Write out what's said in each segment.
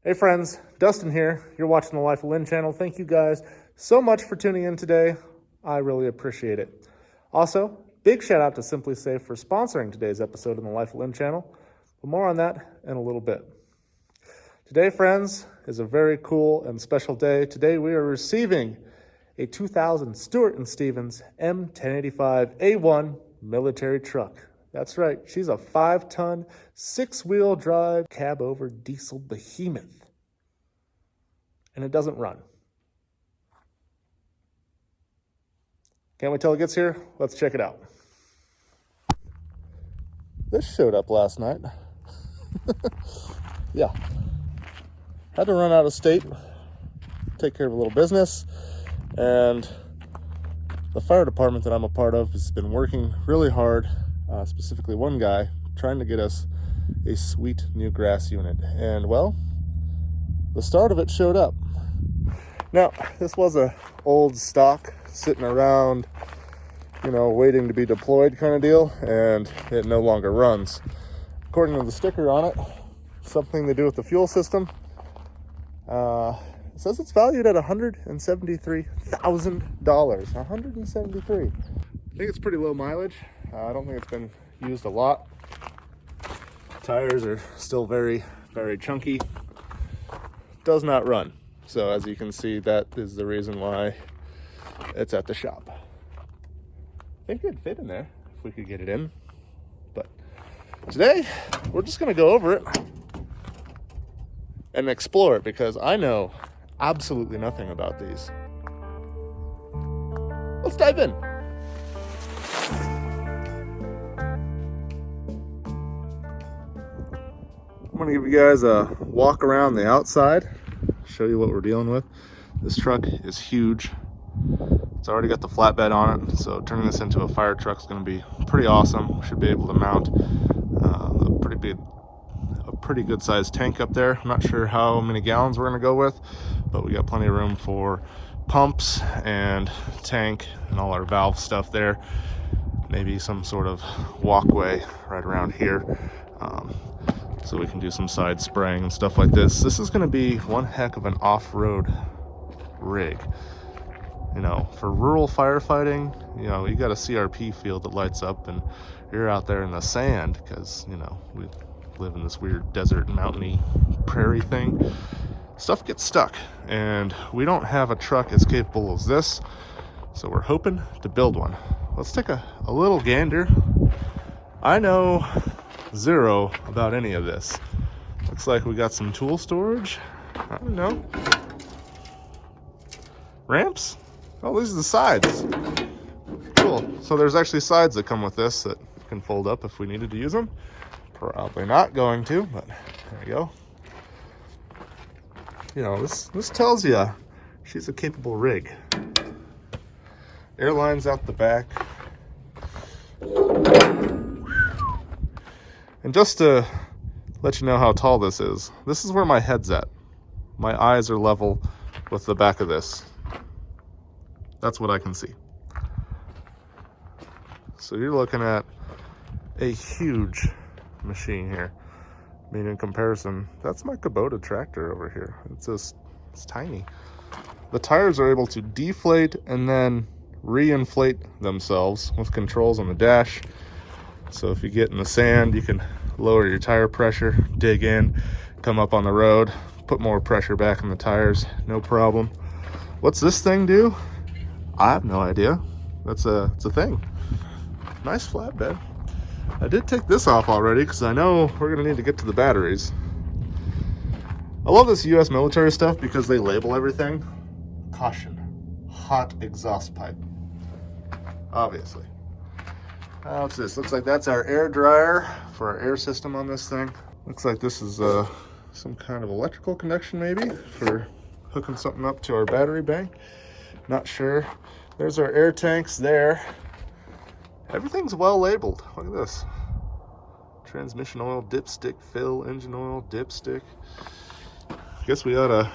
Hey friends, Dustin here. You're watching the Life of Lynn channel. Thank you guys so much for tuning in today. I really appreciate it. Also, big shout out to SimpliSafe for sponsoring today's episode on the Life of Lynn channel. But more on that in a little bit. Today, friends, is a very cool and special day. Today we are receiving a 2000 Stewart & Stevens M1085 A1 military truck. That's right, she's a 5-ton, 6-wheel drive, cab-over diesel behemoth. And it doesn't run. Can't wait till it gets here. Let's check it out. This showed up last night. Yeah. Had to run out of state, take care of a little business, and the fire department that I'm a part of has been working really hard, specifically one guy, trying to get us a sweet new grass unit. And well, the start of it showed up. Now, this was a old stock sitting around, waiting to be deployed kind of deal, and it no longer runs. According to the sticker on it, something to do with the fuel system. It says it's valued at $173,000. $173,000. I think it's pretty low mileage. I don't think it's been used a lot. Tires are still very, very chunky. Does not run. So as you can see, that is the reason why it's at the shop. I think it'd fit in there if we could get it in. But today, we're just going to go over it and explore it because I know absolutely nothing about these. Let's dive in. I'm going to give you guys a walk around the outside, show you what we're dealing with. This truck is huge. It's already got the flatbed on it, so turning this into a fire truck is going to be pretty awesome. We should be able to mount a pretty good sized tank up there. I'm not sure how many gallons we're going to go with, but we got plenty of room for pumps and tank and all our valve stuff there. Maybe some sort of walkway right around here. So we can do some side spraying and stuff like this. This is going to be one heck of an off-road rig. For rural firefighting, you got a CRP field that lights up and you're out there in the sand because, we live in this weird desert, mountainy, prairie thing. Stuff gets stuck and we don't have a truck as capable as this. So we're hoping to build one. Let's take a little gander. I know zero about any of this. Looks like we got some tool storage. I don't know. Ramps? Oh, these are the sides. Cool. So there's actually sides that come with this that can fold up if we needed to use them. Probably not going to, but there you go. This tells you she's a capable rig. Airlines out the back. And just to let you know how tall this is where my head's at. My eyes are level with the back of this. That's what I can see. So you're looking at a huge machine here. I mean, in comparison, that's my Kubota tractor over here. It's tiny. The tires are able to deflate and then re-inflate themselves with controls on the dash. So if you get in the sand, you can lower your tire pressure, dig in, come up on the road, put more pressure back in the tires, no problem. What's this thing do? I have no idea. It's a thing. Nice flatbed. I did take this off already because I know we're gonna need to get to the batteries. I love this US military stuff because they label everything. Caution, hot exhaust pipe. Obviously. What's this? Looks like that's our air dryer for our air system on this thing. Looks like this is some kind of electrical connection maybe for hooking something up to our battery bank. Not sure. There's our air tanks there. Everything's well labeled. Look at this. Transmission oil, dipstick fill, engine oil, dipstick. I guess we ought to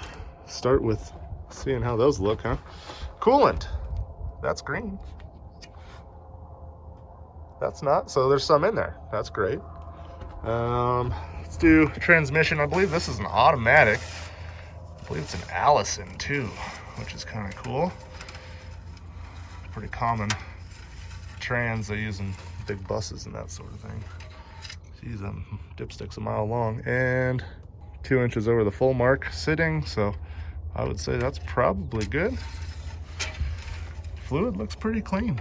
start with seeing how those look, huh? Coolant. That's green. That's not. So there's some in there. That's great. Let's do transmission. I believe this is an automatic. I believe it's an Allison too, which is kind of cool. Pretty common trans they use in big buses and that sort of thing. Geez, dipstick's a mile long and 2 inches over the full mark sitting, so I would say that's probably good. Fluid looks pretty clean.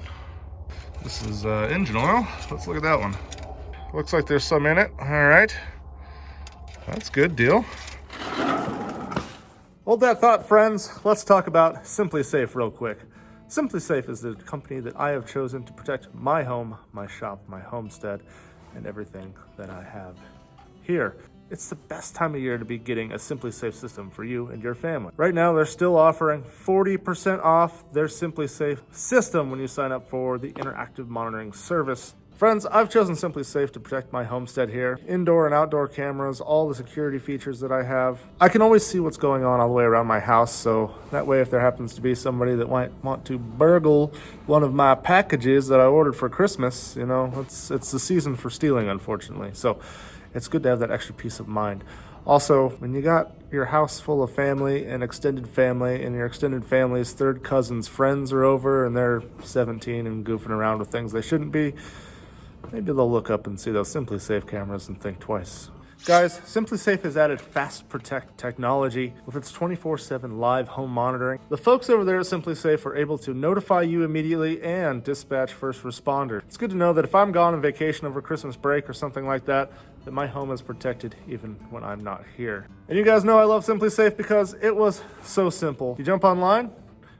This is engine oil. Let's look at that one. Looks like there's some in it. All right, that's good deal. Hold that thought, friends. Let's talk about SimpliSafe real quick. SimpliSafe is the company that I have chosen to protect my home, my shop, my homestead, and everything that I have here. It's the best time of year to be getting a SimpliSafe system for you and your family. Right now, they're still offering 40% off their SimpliSafe system when you sign up for the interactive monitoring service. Friends, I've chosen SimpliSafe to protect my homestead here. Indoor and outdoor cameras, all the security features that I have. I can always see what's going on all the way around my house, so that way if there happens to be somebody that might want to burgle one of my packages that I ordered for Christmas, you know, it's the season for stealing, unfortunately. So it's good to have that extra peace of mind. Also, when you got your house full of family and extended family, and your extended family's third cousins' friends are over and they're 17 and goofing around with things they shouldn't be, maybe they'll look up and see those SimpliSafe cameras and think twice. Guys, SimpliSafe has added Fast Protect technology with its 24/7 live home monitoring. The folks over there at SimpliSafe are able to notify you immediately and dispatch first responders. It's good to know that if I'm gone on vacation over Christmas break or something like that, that my home is protected even when I'm not here. And you guys know I love SimpliSafe because it was so simple. You jump online,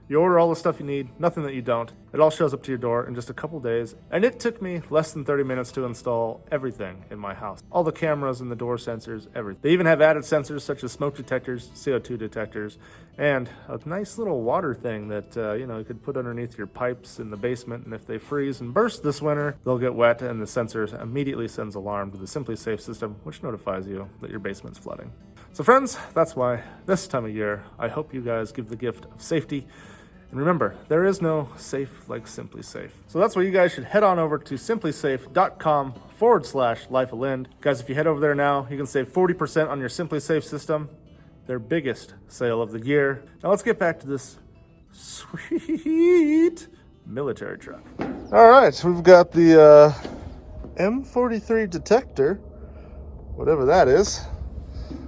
you order all the stuff you need, nothing that you don't. It all shows up to your door in just a couple days. And it took me less than 30 minutes to install everything in my house. All the cameras and the door sensors, everything. They even have added sensors such as smoke detectors, CO2 detectors, and a nice little water thing that you could put underneath your pipes in the basement. And if they freeze and burst this winter, they'll get wet and the sensor immediately sends alarm to the SimpliSafe system, which notifies you that your basement's flooding. So friends, that's why this time of year, I hope you guys give the gift of safety. And remember, there is no safe like SimpliSafe. So that's why you guys should head on over to simplisafe.com/lifeoflind. Guys, if you head over there now, you can save 40% on your SimpliSafe system, their biggest sale of the year. Now let's get back to this sweet military truck. All right, we've got the M43 detector, whatever that is.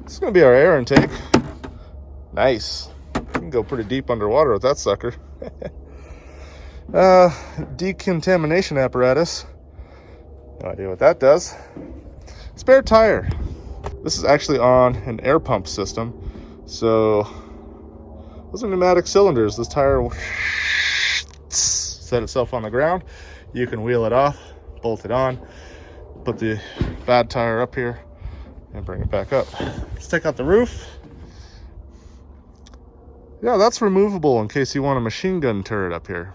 This is gonna be our air intake. Nice. You can go pretty deep underwater with that sucker. Decontamination apparatus. No idea what that does. Spare tire. This is actually on an air pump system. So those are pneumatic cylinders. This tire will set itself on the ground. You can wheel it off, bolt it on, put the bad tire up here, and bring it back up. Let's take out the roof. Yeah, that's removable in case you want a machine gun turret up here.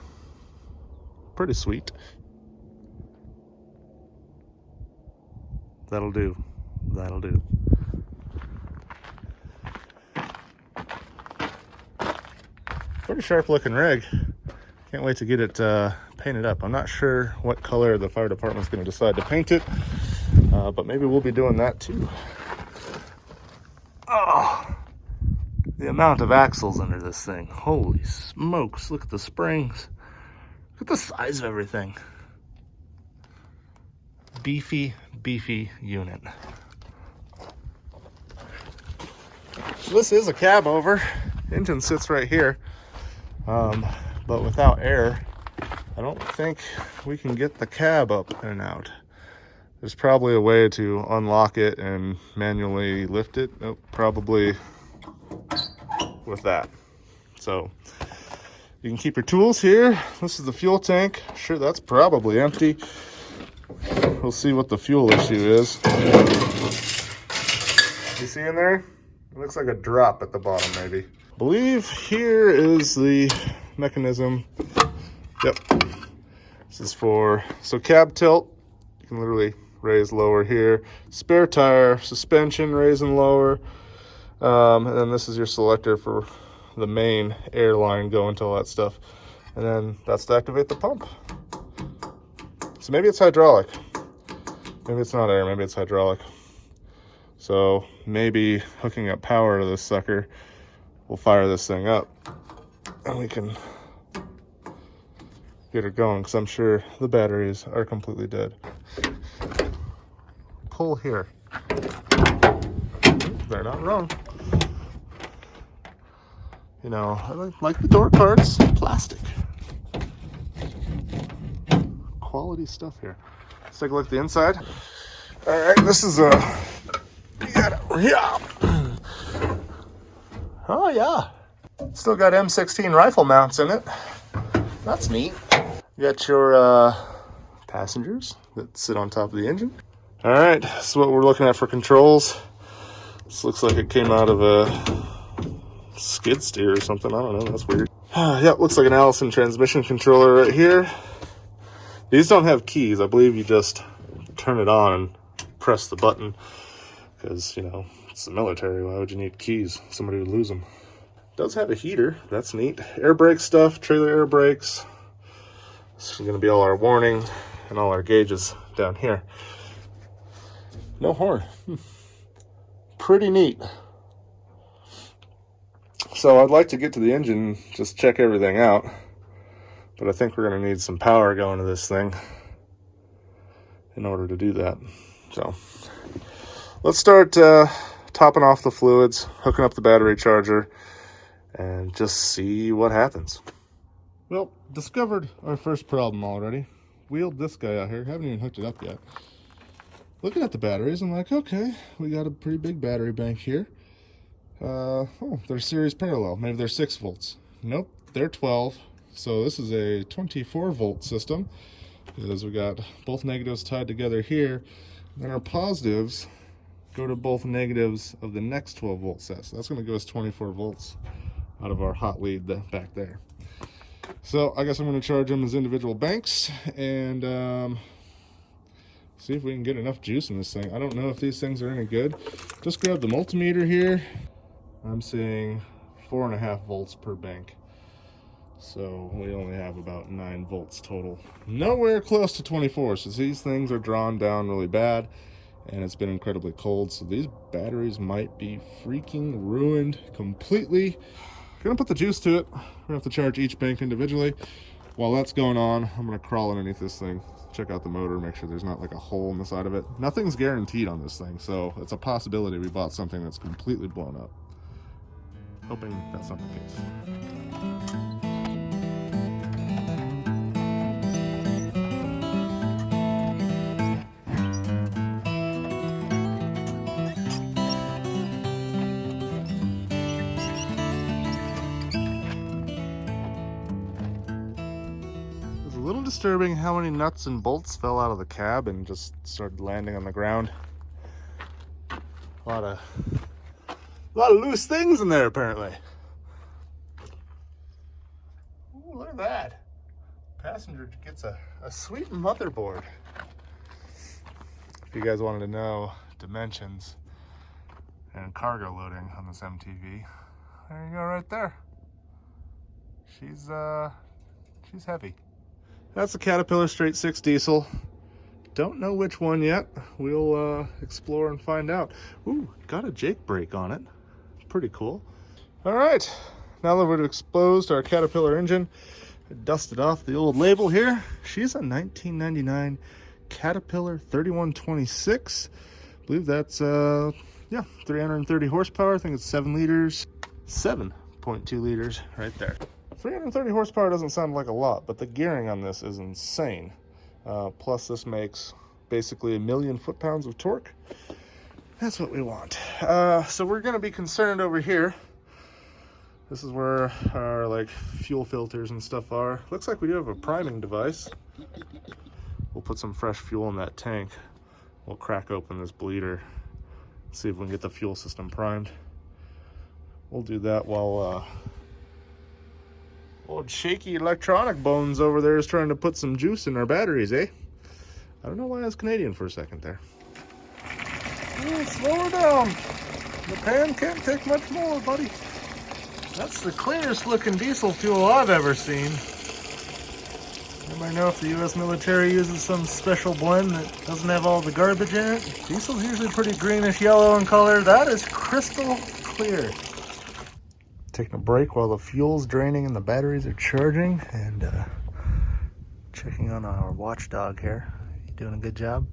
Pretty sweet. That'll do. That'll do. Pretty sharp looking rig. Can't wait to get it painted up. I'm not sure what color the fire department's going to decide to paint it, but maybe we'll be doing that too. Oh, the amount of axles under this thing. Holy smokes. Look at the springs. Look at the size of everything. Beefy, beefy unit. So this is a cab over. Engine sits right here. But without air, I don't think we can get the cab up and out. There's probably a way to unlock it and manually lift it. Nope, probably with that. So you can keep your tools here. This is the fuel tank. Sure, that's probably empty. We'll see what the fuel issue is. You see in there? It looks like a drop at the bottom, maybe. I believe here is the mechanism. Yep. This is for, so cab tilt. You can literally raise, lower here. Spare tire, suspension, raise and lower. And then this is your selector for the main air line going to all that stuff. And then that's to activate the pump. So maybe it's hydraulic. Maybe it's not air, maybe it's hydraulic. So maybe hooking up power to this sucker will fire this thing up and we can get her going, because I'm sure the batteries are completely dead. Pull here. They're not wrong. You know, I like the door cards, plastic. Quality stuff here. Let's take a look at the inside. All right, this is a, yeah. Oh yeah. Still got M16 rifle mounts in it. That's neat. You got your passengers that sit on top of the engine. All right, this is what we're looking at for controls. This looks like it came out of a skid steer or something. I don't know, that's weird. Yeah, it looks like an Allison transmission controller right here. These don't have keys. I believe you just turn it on and press the button, because, you know, it's the military. Why would you need keys? Somebody would lose them. Does have a heater. That's neat. Air brake stuff, trailer air brakes. This is going to be all our warning and all our gauges down here. No horn. Pretty neat. So I'd like to get to the engine, just check everything out. But I think we're going to need some power going to this thing in order to do that. So let's start topping off the fluids, hooking up the battery charger, and just see what happens. Well, discovered our first problem already. Wheeled this guy out here. Haven't even hooked it up yet. Looking at the batteries, I'm like, okay, we got a pretty big battery bank here. Oh, they're series parallel. Maybe they're 6 volts. Nope, they're 12. So this is a 24 volt system, because we got both negatives tied together here. Then our positives go to both negatives of the next 12 volt set. So that's going to give us 24 volts out of our hot lead back there. So I guess I'm going to charge them as individual banks and see if we can get enough juice in this thing. I don't know if these things are any good. Just grab the multimeter here. I'm seeing 4.5 volts per bank. So we only have about 9 volts total. Nowhere close to 24, so these things are drawn down really bad, and it's been incredibly cold, so these batteries might be freaking ruined completely. Gonna put the juice to it. We're gonna have to charge each bank individually. While that's going on, I'm gonna crawl underneath this thing, check out the motor, make sure there's not like a hole in the side of it. Nothing's guaranteed on this thing, so it's a possibility we bought something that's completely blown up. Hoping that's not the case. A little disturbing how many nuts and bolts fell out of the cab and just started landing on the ground. A lot of loose things in there apparently. Ooh, look at that. Passenger gets a sweet motherboard. If you guys wanted to know dimensions and cargo loading on this MTV, there you go right there. She's heavy. That's a Caterpillar straight 6 diesel. Don't know which one yet. We'll explore and find out. Ooh, got a Jake brake on it. Pretty cool. All right, now that we've exposed our Caterpillar engine, I dusted off the old label here. She's a 1999 Caterpillar 3126. I believe that's, yeah, 330 horsepower. I think it's 7 liters. 7.2 liters right there. 330 horsepower doesn't sound like a lot, but the gearing on this is insane. Plus this makes basically 1,000,000 foot-pounds of torque. That's what we want. So we're gonna be concerned over here. This is where our like fuel filters and stuff are. Looks like we do have a priming device. We'll put some fresh fuel in that tank. We'll crack open this bleeder, see if we can get the fuel system primed. We'll do that while old shaky electronic bones over there is trying to put some juice in our batteries, eh? I don't know why I was Canadian for a second there. Oh, slow her down. The pan can't take much more, buddy. That's the clearest looking diesel fuel I've ever seen. Anybody know if the U.S. military uses some special blend that doesn't have all the garbage in it? Diesel's usually pretty greenish yellow in color. That is crystal clear. Taking a break while the fuel's draining and the batteries are charging, and checking on our watchdog here. You doing a good job?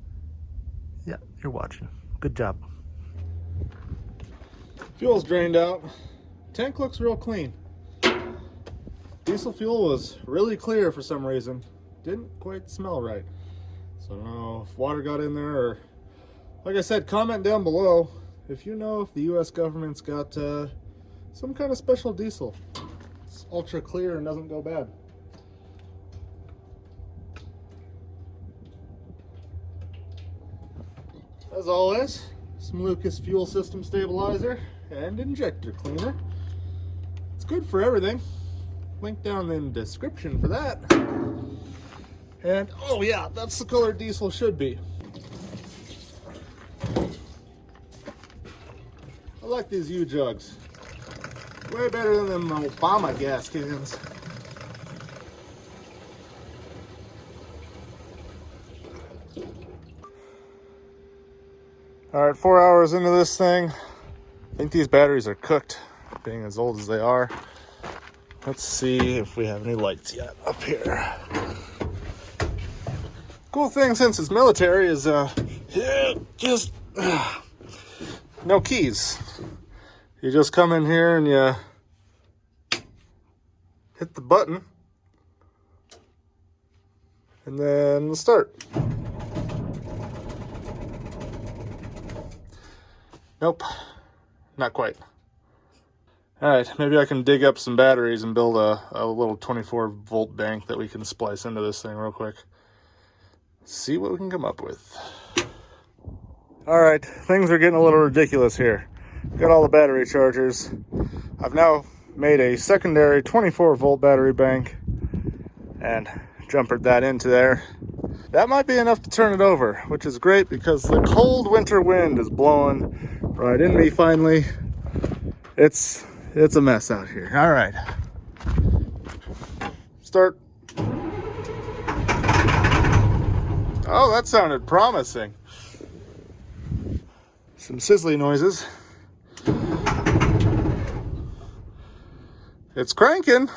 Yeah, you're watching. Good job. Fuel's drained out. Tank looks real clean. Diesel fuel was really clear for some reason. Didn't quite smell right. So I don't know if water got in there, or like I said, comment down below if you know if the US government's got some kind of special diesel. It's ultra clear and doesn't go bad. As always, some Lucas fuel system stabilizer and injector cleaner. It's good for everything. Link down in the description for that. And oh yeah, that's the color diesel should be. I like these U-jugs. Way better than them Obama gas cans. All right, 4 hours into this thing. I think these batteries are cooked, being as old as they are. Let's see if we have any lights yet up here. Cool thing, since it's military, is just no keys. You just come in here and you hit the button, and then we'll start. Nope, not quite. All right, maybe I can dig up some batteries and build a little 24-volt bank that we can splice into this thing real quick. See what we can come up with. All right, things are getting a little ridiculous here. Got all the battery chargers. I've now made a secondary 24-volt battery bank and jumpered that into there. That might be enough to turn it over, which is great because the cold winter wind is blowing right in me finally. It's a mess out here. All right. Start. Oh, that sounded promising. Some sizzly noises. It's cranking.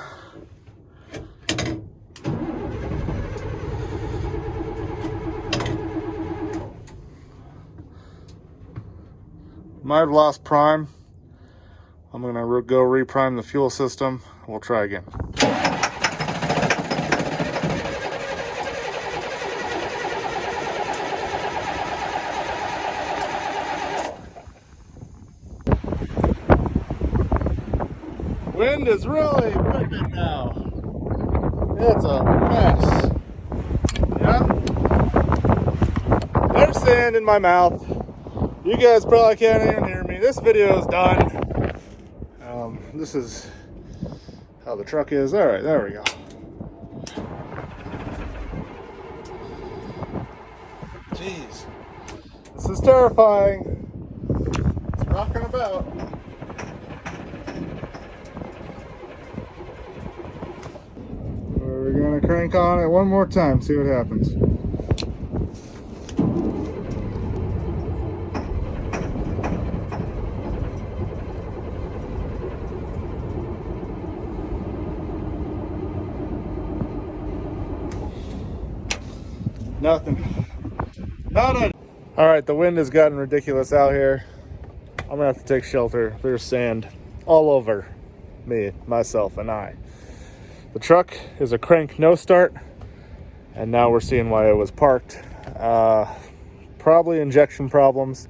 Might have lost prime. I'm gonna go reprime the fuel system. We'll try again. Wind is really whipping now. It's a mess. Yeah. There's sand in my mouth. You guys probably can't even hear me. This video is done. This is how the truck is. All right, there we go. Jeez, this is terrifying. It's rocking about. We're gonna crank on it one more time, see what happens. Nothing. Nada. All right, the wind has gotten ridiculous out here. I'm gonna have to take shelter. There's sand all over me, myself, and I. The truck is a crank no start, and now we're seeing why it was parked. Probably injection problems.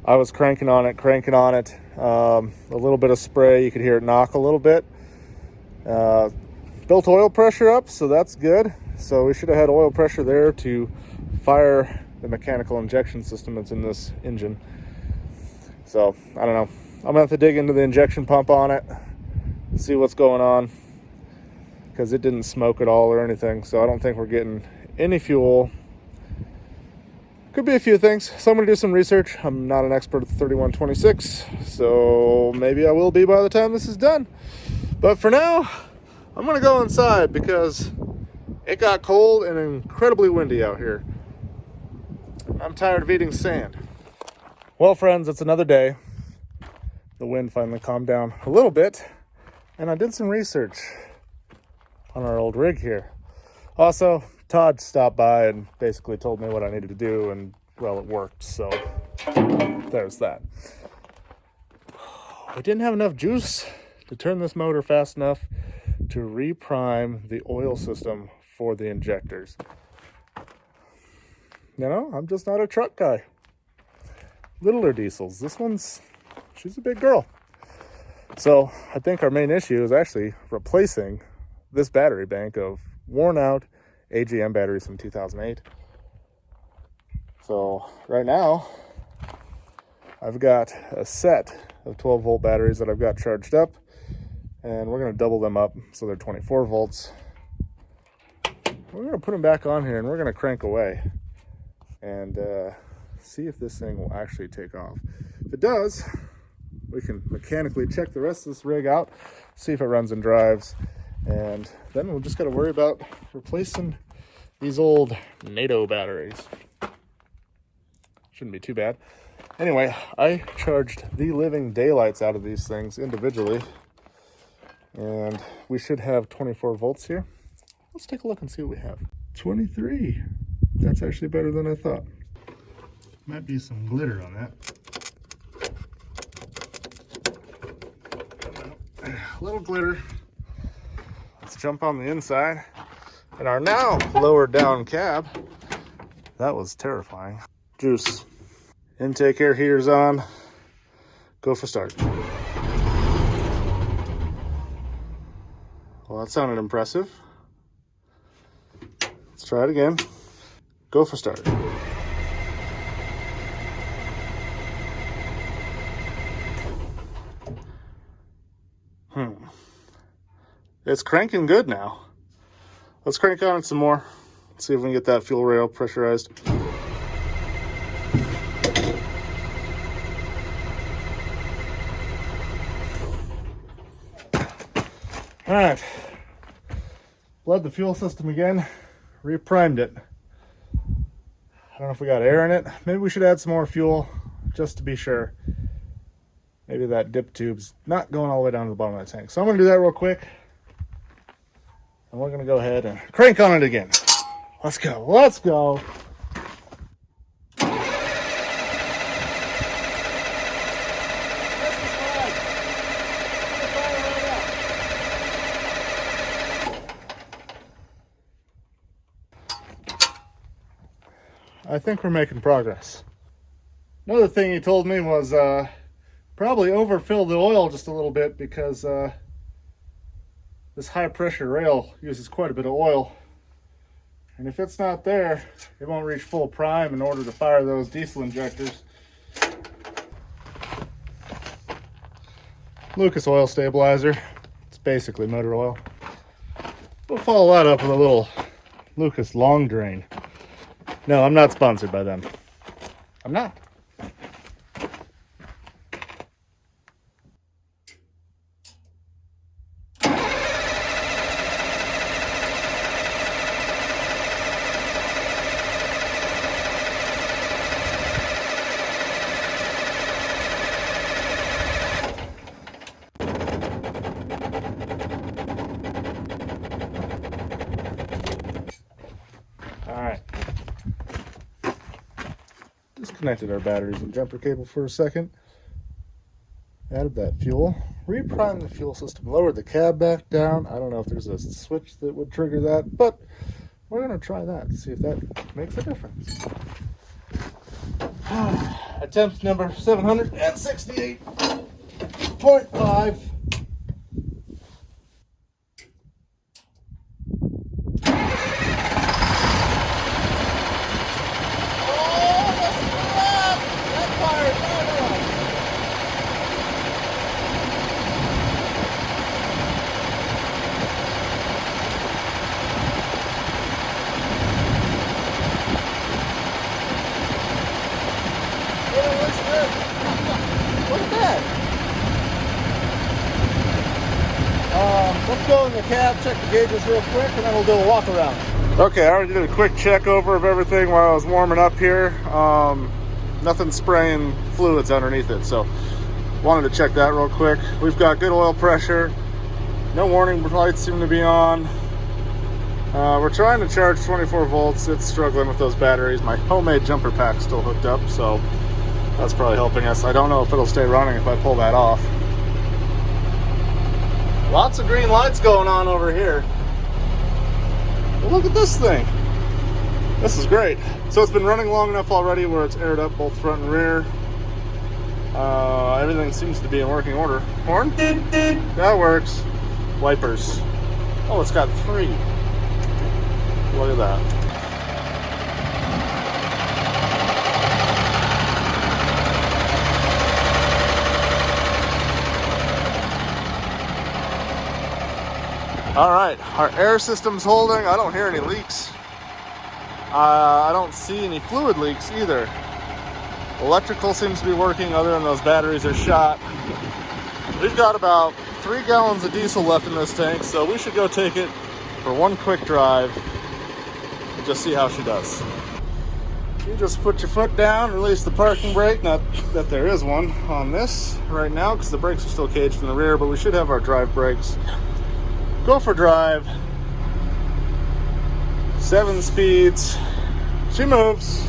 I was cranking on it. A little bit of spray, you could hear it knock a little bit. Built oil pressure up, so that's good. So we should have had oil pressure there to fire the mechanical injection system that's in this engine. So I don't know. I'm gonna have to dig into the injection pump on it, see what's going on, because it didn't smoke at all or anything. So I don't think we're getting any fuel. Could be a few things. So I'm gonna do some research. I'm not an expert at the 3126, so maybe I will be by the time this is done. But for now, I'm gonna go inside because It got cold and incredibly windy out here. I'm tired of eating sand. Well, friends, it's another day. The wind finally calmed down a little bit, and I did some research on our old rig here. Also, Todd stopped by and basically told me what I needed to do, and well, it worked, so there's that. I didn't have enough juice to turn this motor fast enough to reprime the oil system for the injectors. You know, I'm just not a truck guy. Littler diesels. This one's, she's a big girl. So I think our main issue is actually replacing this battery bank of worn out AGM batteries from 2008. So right now, I've got a set of 12 volt batteries that I've got charged up, and we're going to double them up so they're 24 volts. We're going to put them back on here and we're going to crank away and see if this thing will actually take off. If it does, we can mechanically check the rest of this rig out, see if it runs and drives, and then we'll just got to worry about replacing these old NATO batteries. Shouldn't be too bad. Anyway, I charged the living daylights out of these things individually, and we should have 24 volts here. Let's take a look and see what we have. 23. That's actually better than I thought. Might be some glitter on that. A little glitter. Let's jump on the inside. And our now lowered down cab. That was terrifying. Juice. Intake air heater's on. Go for start. Well, that sounded impressive. Let's try it again. Go for start. It's cranking good now. Let's crank on it some more. See if we can get that fuel rail pressurized. All right. Bled the fuel system again. Reprimed it. I don't know if we got air in it. Maybe we should add some more fuel just to be sure. Maybe that dip tube's not going all the way down to the bottom of the tank. So I'm going to do that real quick. And we're going to go ahead and crank on it again. Let's go. Let's go. I think we're making progress. Another thing he told me was probably overfill the oil just a little bit because this high pressure rail uses quite a bit of oil. And if it's not there, it won't reach full prime in order to fire those diesel injectors. Lucas oil stabilizer. It's basically motor oil. We'll follow that up with a little Lucas long drain. No, I'm not sponsored by them. I'm not. Alright. Disconnected our batteries and jumper cable for a second. Added that fuel. Reprimed the fuel system. Lowered the cab back down. I don't know if there's a switch that would trigger that, but we're going to try that and see if that makes a difference. Attempt number 768.5. Look at that. Let's go in the cab, check the gauges real quick, and then we'll do a walk around. Okay, I already did a quick check over of everything while I was warming up here. Nothing spraying fluids underneath it, so wanted to check that real quick. We've got good oil pressure. No warning lights seem to be on. We're trying to charge 24 volts. It's struggling with those batteries. My homemade jumper pack's still hooked up, so that's probably helping us. I don't know if it'll stay running if I pull that off. Lots of green lights going on over here. Well, look at this thing. This is great. So it's been running long enough already where it's aired up both front and rear. Everything seems to be in working order. Horn? That works. Wipers. Oh, it's got 3. Look at that. All right, our air system's holding. I don't hear any leaks. I don't see any fluid leaks either. Electrical seems to be working other than those batteries are shot. We've got about 3 gallons of diesel left in this tank, so we should go take it for one quick drive and just see how she does. You just put your foot down, release the parking brake. Not that there is one on this right now because the brakes are still caged in the rear, but we should have our drive brakes. Go for drive. 7 speeds. She moves.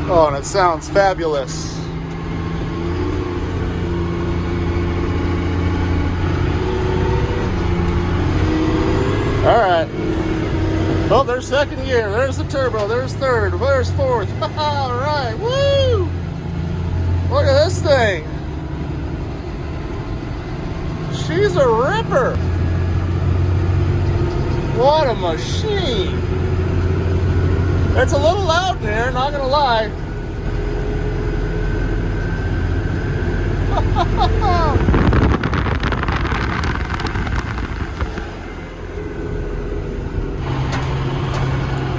Oh, and it sounds fabulous. All right. Oh, there's second gear. There's the turbo. There's third. There's fourth. All right. Woo! Look at this thing. She's a ripper. What a machine. It's a little loud in here, not gonna lie.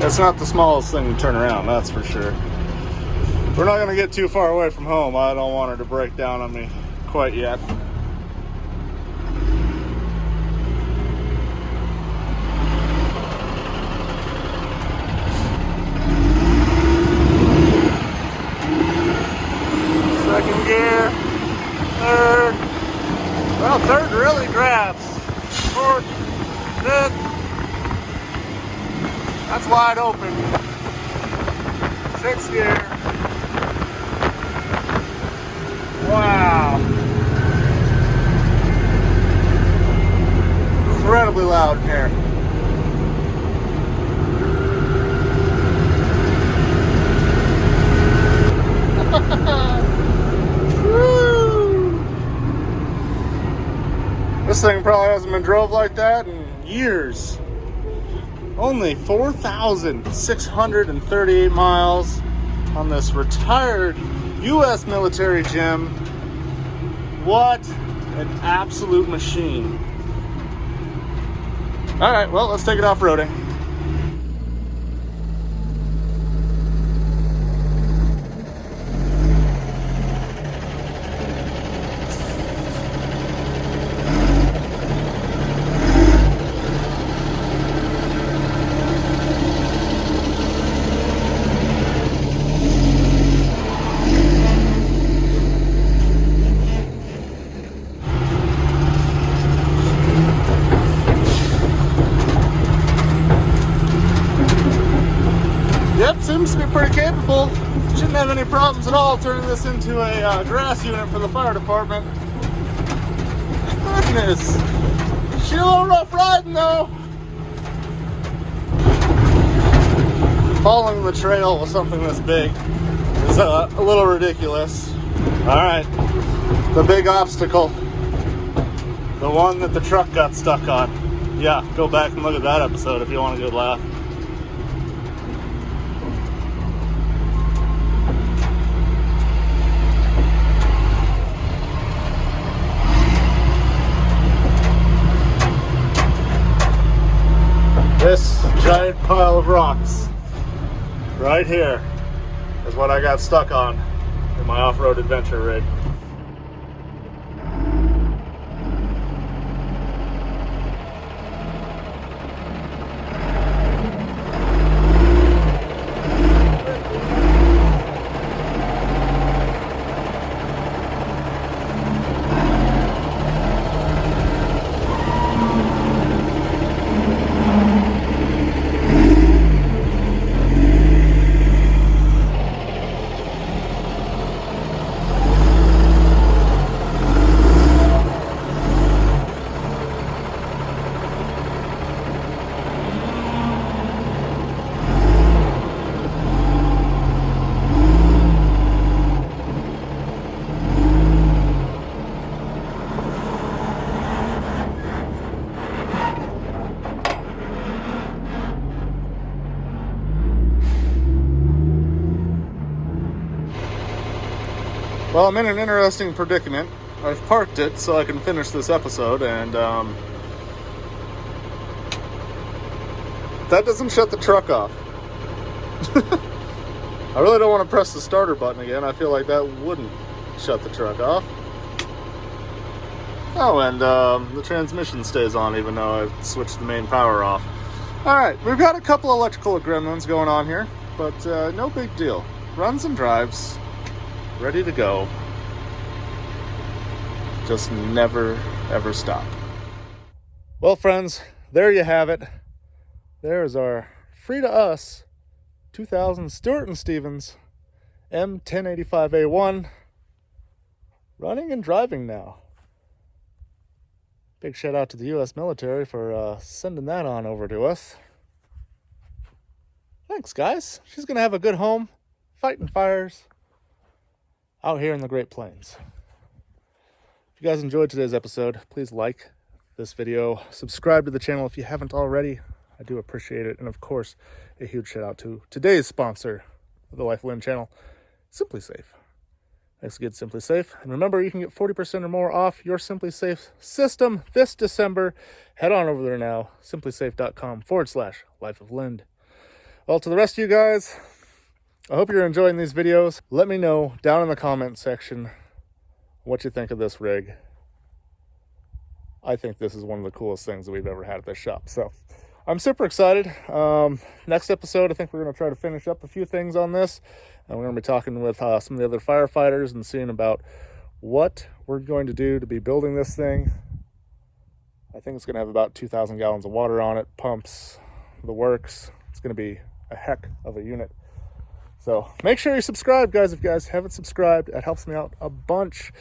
It's not the smallest thing to turn around, that's for sure. We're not gonna get too far away from home. I don't want her to break down on me quite yet. Second gear, third. Well, third really grabs. Fourth, fifth. That's wide open. Sixth gear. Wow. Incredibly loud in here. Woo! This thing probably hasn't been drove like that in years. Only 4,638 miles on this retired U.S. military gym. What an absolute machine. All right, well, let's take it off-roading. Yep, seems to be pretty capable. Shouldn't have any problems at all turning this into a grass unit for the fire department. Goodness. She's a little rough riding though. Following the trail with something this big is a little ridiculous. Alright, the big obstacle. The one that the truck got stuck on. Yeah, go back and look at that episode if you want a good laugh. This giant pile of rocks right here is what I got stuck on in my off-road adventure rig. Well, I'm in an interesting predicament. I've parked it so I can finish this episode, and that doesn't shut the truck off. I really don't want to press the starter button again. I feel like that wouldn't shut the truck off. Oh, and the transmission stays on even though I've switched the main power off. Alright, we've got a couple electrical gremlins going on here, but no big deal. Runs and drives, ready to go. Just never, ever stop. Well, friends, there you have it. There's our free to us 2000 Stewart & Stevens M1085A1 running and driving now. Big shout out to the U.S. military for sending that on over to us. Thanks, guys. She's going to have a good home, fighting fires out here in the Great Plains. If you guys enjoyed today's episode, please like this video. Subscribe to the channel if you haven't already. I do appreciate it. And of course, a huge shout out to today's sponsor of the Life of Lynn channel, SimpliSafe. Thanks again, SimpliSafe. And remember, you can get 40% or more off your SimpliSafe system this December. Head on over there now, simplisafe.com/Life of Lynn. Well, to the rest of you guys, I hope you're enjoying these videos. Let me know down in the comment section what you think of this rig. I think this is one of the coolest things that we've ever had at this shop. So I'm super excited. Next episode, I think we're going to try to finish up a few things on this. And we're going to be talking with some of the other firefighters and seeing about what we're going to do to be building this thing. I think it's going to have about 2,000 gallons of water on it, pumps, the works. It's going to be a heck of a unit. So make sure you subscribe, guys. If you guys haven't subscribed, it helps me out a bunch.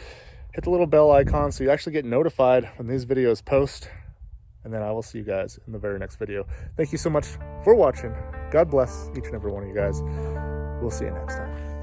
Hit the little bell icon so you actually get notified when these videos post. And then I will see you guys in the very next video. Thank you so much for watching. God bless each and every one of you guys. We'll see you next time.